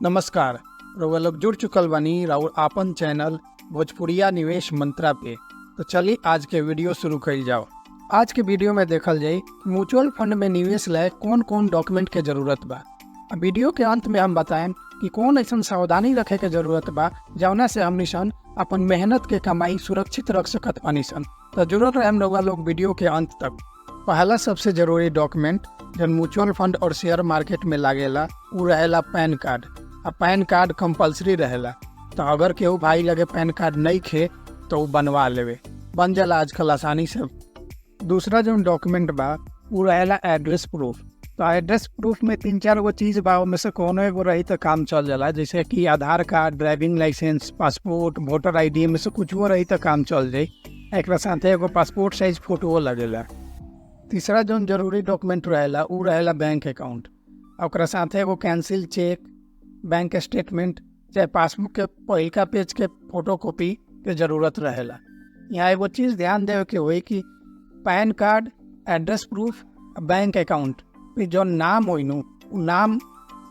नमस्कार। रउआ लोग जुड़ चुकल बानी और आपन चैनल भोजपुरिया निवेश मंत्रा पे। तो चलिए आज के वीडियो शुरू कइल जाओ। आज के वीडियो में देखल जाई म्यूचुअल फंड में निवेश लाए कौन कौन डॉक्यूमेंट के जरूरत बा। वीडियो के अंत में हम बताएं कि कौन ऐसा सावधानी रखे के जरूरत बा जौना से हमनी सन अपन मेहनत के कमाई सुरक्षित रख सकत बानी सन। तो जरूरत रहे रउआ लोग वीडियो के अंत तक। पहला सबसे जरूरी डॉक्यूमेंट जन म्यूचुअल फंड और शेयर मार्केट में लागेला उ रहेला पैन कार्ड। आ पैन कार्ड कंपलसरी रहेला। तो अगर केहू भाई लगे पैन कार्ड नहीं खे तो उ बनवा लेवे, बन जाला आजकल आसानी से। दूसरा जो डॉक्यूमेंट बा उ रहेला एड्रेस प्रूफ। तो एड्रेस प्रूफ में 3-4 गो चीज़ बा, उनमें से कोनो एगो रही तो काम चल जाला। जैसे कि Aadhaar card, driving licence, passport, voter ID में से कुछ वो रही तो काम चल जाई। एक साथ एगो पासपोर्ट साइज फोटो लगेला। तीसरा जो जरूरी डॉक्यूमेंट रहेला उ रहेला बैंक अकाउंट। और साथ एगो कैंसिल चेक, बैंक स्टेटमेंट चाहे पासबुक के पहिलका पेज के फोटोकॉपी के जरूरत रहेला। यहाँ एगो चीज़ ध्यान देवे के होई कि PAN card, address proof, bank account पे जो नाम होई नु उ नाम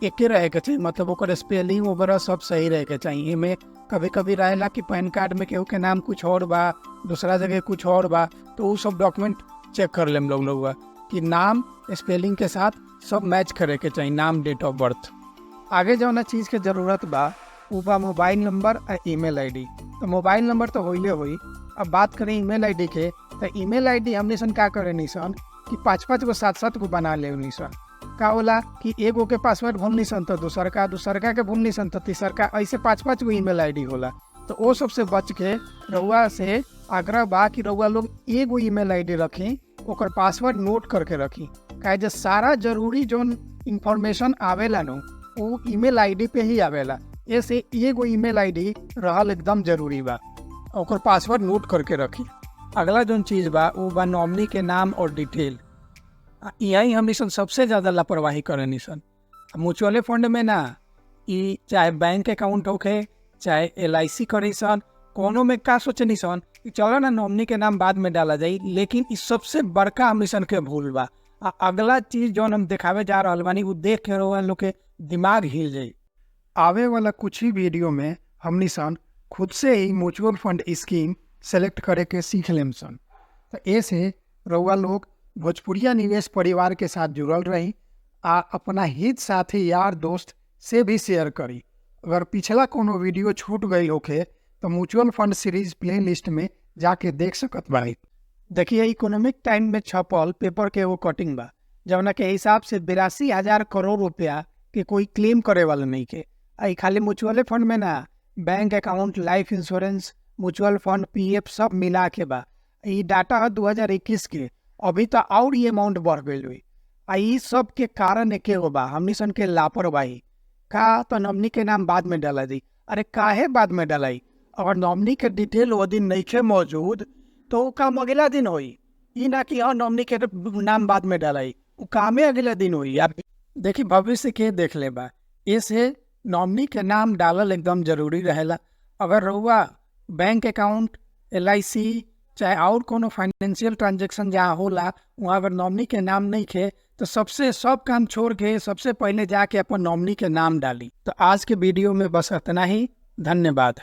एके रहे के चाहिए। मतलब ओकर स्पेलिंग वगैरह सब सही रहे के चाहिए। में कभी कभी रहेला कि पैन कार्ड में केहू के नाम कुछ और बा, दूसरा जगह कुछ और बा, तो वो सब डॉक्यूमेंट चेक कर लेम लोग कि नाम स्पेलिंग के साथ सब मैच करे के चाहिए, नाम, डेट ऑफ बर्थ। आगे जौना चीज़ के ज़रूरत बा उ बा मोबाइल नंबर और ईमेल ID। तो मोबाइल नंबर तो होइले होई। अब बात करें ईमेल ID के, तो ईमेल ID हमने सन का करे निसन कि 5-5 गो 7-7 गो बना ले निसन। का होला कि एगो के पासवर्ड भूलनी सन तो दूसरका के भूलनी सन तो तीसरका, ऐसे 5-5 गो ईमेल ID होला। तो वो सबसे बच के रउआ से आग्रह बा कि रउआ लोग एगो ईमेल ID रखें, ओकर पासवर्ड नोट करके रखी। काहे जे सारा जरूरी जोन इंफॉर्मेशन आवेला नो वो ईमेल ID पे ही आवेला। ऐसे एगो ईमेल ID रहल एकदम जरूरी बा, ओकर पासवर्ड नोट करके रखी। अगला जोन चीज़ बा वो बा नॉमिनी के नाम और डिटेल। यही हमनी सन सबसे ज़्यादा लापरवाही करे निसन। म्यूचुअल फंड में ना, ई चाहे बैंक अकाउंट होखे चाहे LIC करी सन, कोनो में का सोचे निसन कि चलो ना नॉमिनी के नाम बाद में डाला जाई, लेकिन इस सबसे बड़का हमनी सन के भूल बा। अगला चीज़ जौन हम दिखावे जा रहल बानी वो देख के रउआ लोग के दिमाग हिल जाई। आवे वाला कुछ ही वीडियो में हमनी सन खुद से ही म्यूचुअल फंड स्कीम सेलेक्ट करे के सीख लेम सन। तो ऐसे रउआ लोग भोजपुरिया निवेश परिवार के साथ जुड़ल रही आ अपना हित साथी यार दोस्त से भी शेयर करी। अगर पिछला कोनो वीडियो छूट गई होखे तो mutual fund series play list में जाके देख सकत बानी। देखिए इकोनॉमिक टाइम में छपल पेपर के वो कटिंग बा, जौना के हिसाब से 82,000 करोड़ रुपया के कोई क्लेम करे वाला नहीं के। आई खाली म्यूचुअल फंड में ना, bank account, life insurance, mutual fund, PF सब मिला के बा। ये डाटा है 2021 के। अभी तो और ये अमाउंट बढ़ गई हुई। ई सब के कारण एके गो बा, हमनी सन के लापरवाही। का तो नॉमिनी के नाम बाद में डाला दी। अरे काहे बाद में डालाई? अगर नॉमिनी के डिटेल वो दिन नहीं खे मौजूद तो वो काम अगला दिन होई। ई ना कि हाँ नॉमिनी के नाम बाद में डालाई, वो कामे अगला दिन होई। आप देखिए भविष्य के देख ले बा, ऐसे नॉमिनी के नाम डालल एकदम जरूरी रहेला। अगर रउआ बैंक अकाउंट, LIC चाहे और कोनो फाइनेंशियल ट्रांजेक्शन जहाँ होला वहाँ अगर नॉमिनी के नाम नहीं खे तो सब काम छोड़ के सबसे पहले जाके अपन नॉमिनी के नाम डाली। तो आज के वीडियो में बस इतना ही। धन्यवाद।